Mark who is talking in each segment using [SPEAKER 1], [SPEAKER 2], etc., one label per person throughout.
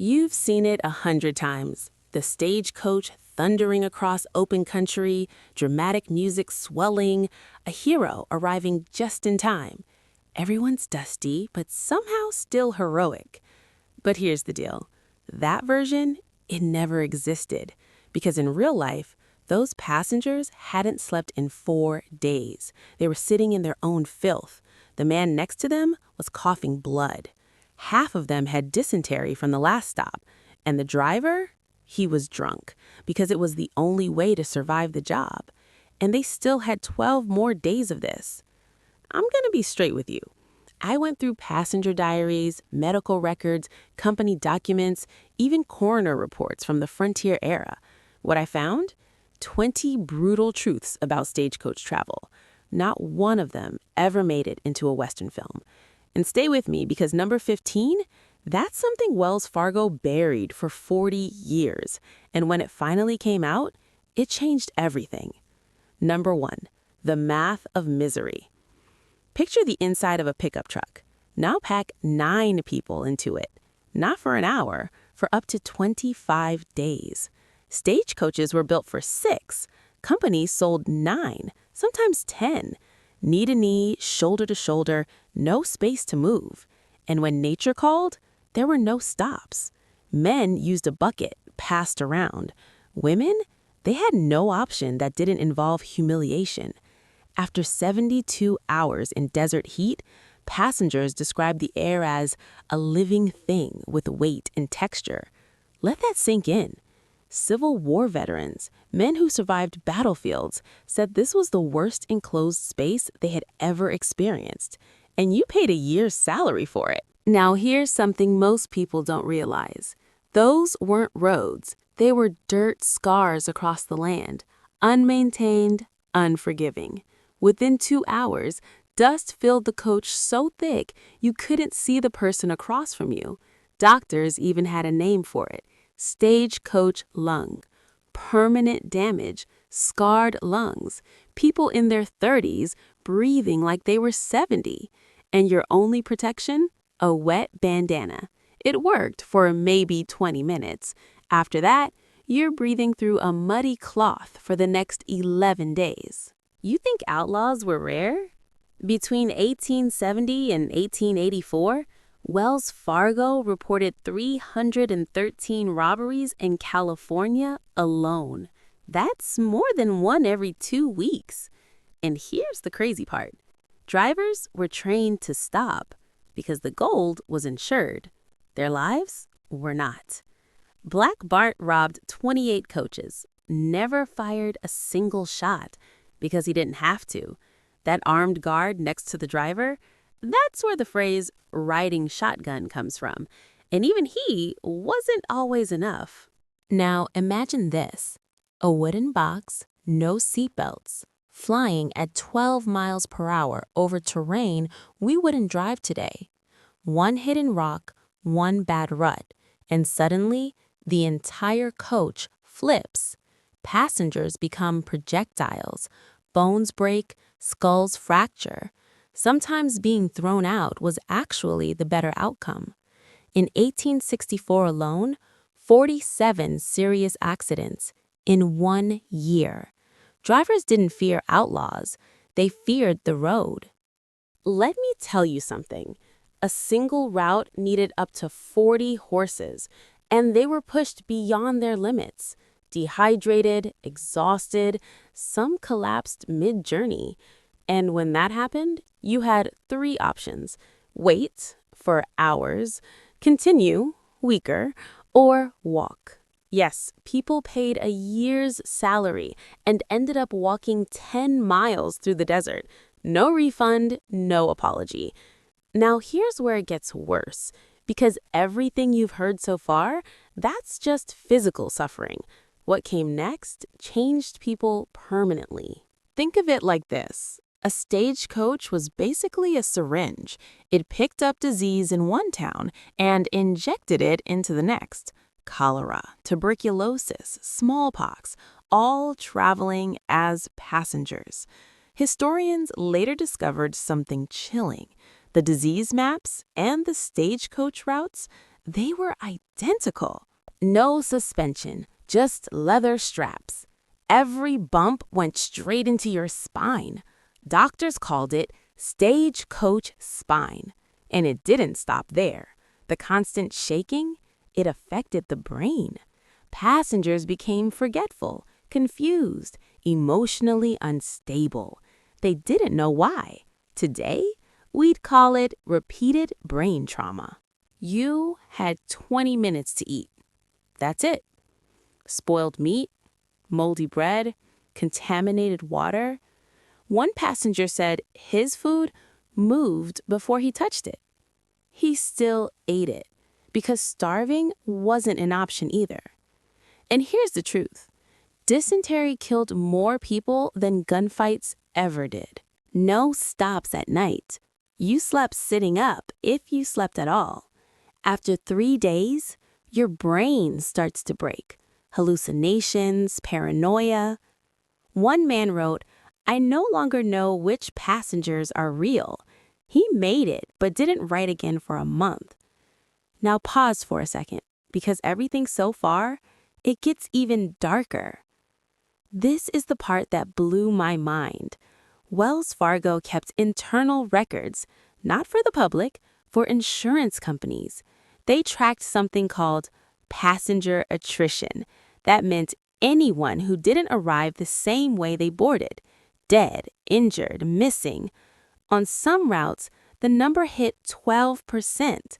[SPEAKER 1] You've seen it 100 times. The stagecoach thundering across open country, dramatic music swelling, a hero arriving just in time. Everyone's dusty, but somehow still heroic. But here's the deal. That version, it never existed. Because in real life, those passengers hadn't slept in 4 days. They were sitting in their own filth. The man next to them was coughing blood. Half of them had dysentery from the last stop. And the driver? He was drunk, because it was the only way to survive the job. And they still had 12 more days of this. I'm going to be straight with you. I went through passenger diaries, medical records, company documents, even coroner reports from the frontier era. What I found? 20 brutal truths about stagecoach travel. Not one of them ever made it into a Western film. And stay with me, because number 15, that's something Wells Fargo buried for 40 years. And when it finally came out, it changed everything. Number 1, the math of misery. Picture the inside of a pickup truck. Now pack 9 people into it. Not for an hour, for up to 25 days. Stagecoaches were built for 6. Companies sold 9, sometimes 10. Knee to knee, shoulder to shoulder, no space to move. And when nature called, there were no stops. Men used a bucket, passed around. Women, they had no option that didn't involve humiliation. After 72 hours in desert heat, passengers described the air as a living thing with weight and texture. Let that sink in. Civil War veterans, men who survived battlefields, said this was the worst enclosed space they had ever experienced. And you paid a year's salary for it. Now here's something most people don't realize. Those weren't roads. They were dirt scars across the land, unmaintained, unforgiving. Within 2 hours, dust filled the coach so thick you couldn't see the person across from you. Doctors even had a name for it: stagecoach lung. Permanent damage, scarred lungs, people in their 30s breathing like they were 70. And your only protection? A wet bandana. It worked for maybe 20 minutes. After that, you're breathing through a muddy cloth for the next 11 days. You think outlaws were rare? Between 1870 and 1884, Wells Fargo reported 313 robberies in California alone. That's more than one every 2 weeks. And here's the crazy part. Drivers were trained to stop because the gold was insured. Their lives were not. Black Bart robbed 28 coaches, never fired a single shot because he didn't have to. That armed guard next to the driver, that's where the phrase riding shotgun comes from. And even he wasn't always enough. Now imagine this: a wooden box, no seatbelts, flying at 12 miles per hour over terrain we wouldn't drive today. One hidden rock, one bad rut, and suddenly the entire coach flips. Passengers become projectiles. Bones break, skulls fracture. Sometimes being thrown out was actually the better outcome. In 1864 alone, 47 serious accidents in 1 year. Drivers didn't fear outlaws. They feared the road. Let me tell you something. A single route needed up to 40 horses, and they were pushed beyond their limits. Dehydrated, exhausted, some collapsed mid-journey. And when that happened, you had 3 options: wait for hours, continue, weaker, or walk. Yes, people paid a year's salary and ended up walking 10 miles through the desert. No refund, no apology. Now here's where it gets worse, because everything you've heard so far, that's just physical suffering. What came next changed people permanently. Think of it like this. A stagecoach was basically a syringe. It picked up disease in one town and injected it into the next. Cholera, tuberculosis, smallpox, all traveling as passengers. Historians later discovered something chilling. The disease maps and the stagecoach routes, They were identical. No suspension, just leather straps. Every bump went straight into your spine. Doctors called it Stagecoach spine. And it didn't stop there. The constant shaking, it affected the brain. Passengers became forgetful, confused, emotionally unstable. They didn't know why. Today, we'd call it repeated brain trauma. You had 20 minutes to eat. That's it. Spoiled meat, moldy bread, contaminated water. One passenger said his food moved before he touched it. He still ate it because starving wasn't an option either. And here's the truth. Dysentery killed more people than gunfights ever did. No stops at night. You slept sitting up if you slept at all. After 3 days, your brain starts to break. Hallucinations, paranoia. One man wrote, "I no longer know which passengers are real." He made it, but didn't write again for a month. Now pause for a second, because everything so far, it gets even darker. This is the part that blew my mind. Wells Fargo kept internal records, not for the public, for insurance companies. They tracked something called passenger attrition. That meant anyone who didn't arrive the same way they boarded, dead, injured, missing. On some routes, the number hit 12%.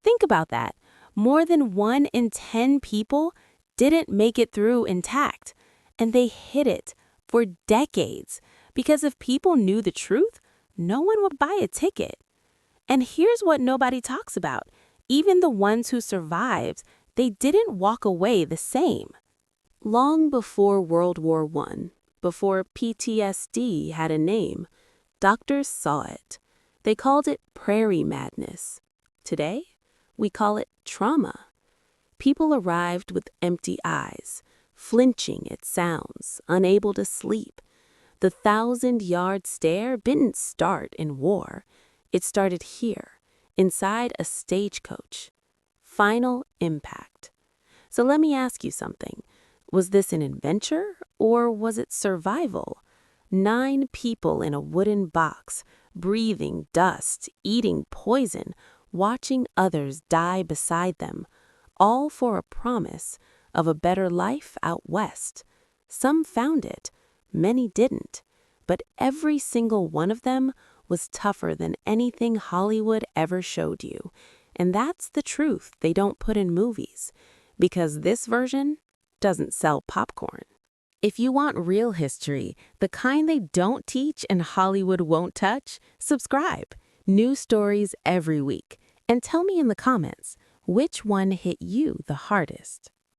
[SPEAKER 1] Think about that. More than 1 in 10 people didn't make it through intact. And they hid it for decades because if people knew the truth, no one would buy a ticket. And here's what nobody talks about. Even the ones who survived, they didn't walk away the same. Long before World War I, before PTSD had a name, doctors saw it. They called it prairie madness. Today, we call it trauma. People arrived with empty eyes, flinching at sounds, unable to sleep. The 1,000-yard stare didn't start in war. It started here, inside a stagecoach. Final impact. So let me ask you something. Was this an adventure or was it survival? 9 people in a wooden box, breathing dust, eating poison, watching others die beside them, all for a promise of a better life out west. Some found it, many didn't, but every single one of them was tougher than anything Hollywood ever showed you. And that's the truth they don't put in movies, because this version doesn't sell popcorn. If you want real history, the kind they don't teach and Hollywood won't touch, subscribe. New stories every week. And tell me in the comments, which one hit you the hardest?